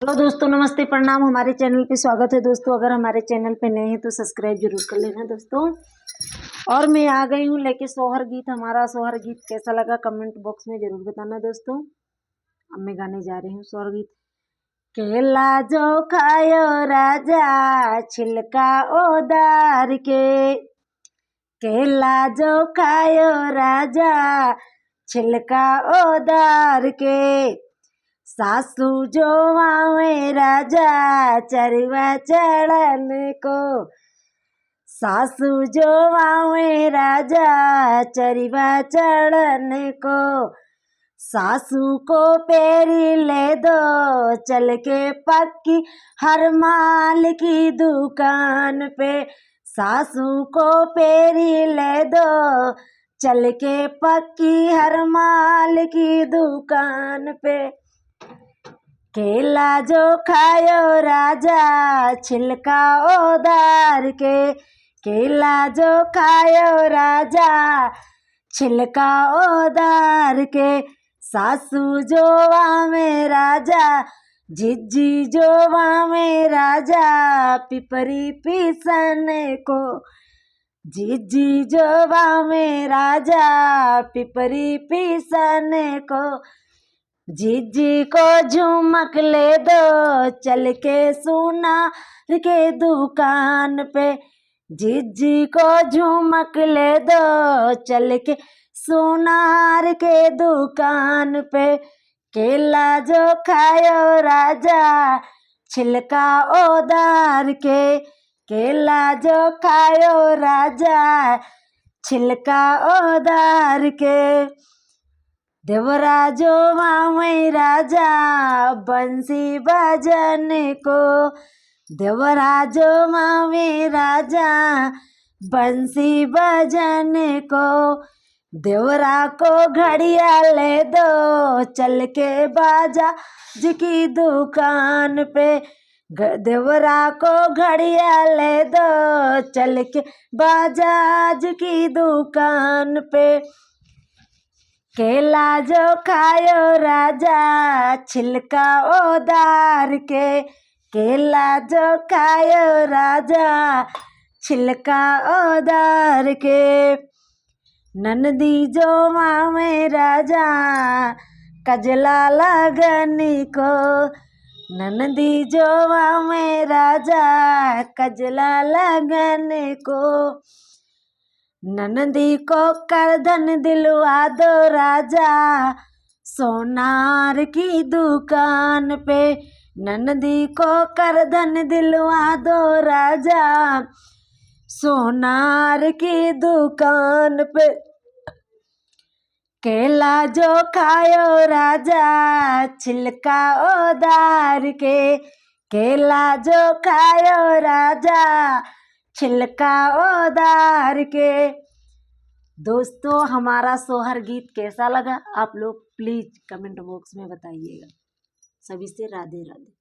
Hello दोस्तों, नमस्ते, प्रणाम। हमारे चैनल पे स्वागत है दोस्तों। अगर हमारे चैनल पे नए हैं तो सब्सक्राइब जरूर कर लेना दोस्तों। और मैं आ गई हूँ लेके सोहर गीत। हमारा सोहर गीत कैसा लगा कमेंट बॉक्स में जरूर बताना दोस्तों। अब मैं गाने जा रही हूँ सोहर गीत। केला जो खायो राजा छिलका उतार के, केला जो खायो राजा छिलका उतार के, सासू जो आवे राजा चरवा चढ़न को, सासू जो आवे राजा चरवा चढ़न को, सासू को पेरी ले दो चल के पक्की हर माल की दुकान पे, सासू को पेरी ले दो चल के पक्की हर माल की दुकान पे। केला जो खायो राजा छिलका उतार के, केला जो खायो राजा छिलका उतार के, सासू जो आवे राजा जिज्जी जो आवे राजा पिपरी पीसन को, जिज्जी जो आवे राजा पिपरी पीसन को, जीजी को झुमक ले दो चल के सोनार के दुकान पे, जीजी को झुमक ले दो चल के सोनार के दुकान पे। केला जो खायो राजा छिलका उतार के, केला जो खायो राजा छिलका उतार के, देवरा जो आवे राजा बंसी बजन को, देवरा जो आवे राजा बंसी बजन को, देवरा को घड़िया ले दो चल के बाजा जी की दुकान पे, देवरा को घड़िया ले दो चल के बाजाज की दुकान पे। केला जो खायो राजा छिलका उतार के, केला जो खायो राजा छिलका उतार के, ननदी जो आवे राजा कजला लगन को, ननदी जो आवे राजा कजला लगन को, ननदी को करधन दिलवा दो राजा सोनार की दुकान पे, ननदी को करधन दिलवा दो राजा सोनार की दुकान पे। केला जो खायो राजा छिलका उतार के, केला जो खायो राजा छिलका उतार के। दोस्तों, हमारा सोहर गीत कैसा लगा आप लोग प्लीज कमेंट बॉक्स में बताइएगा। सभी से राधे राधे।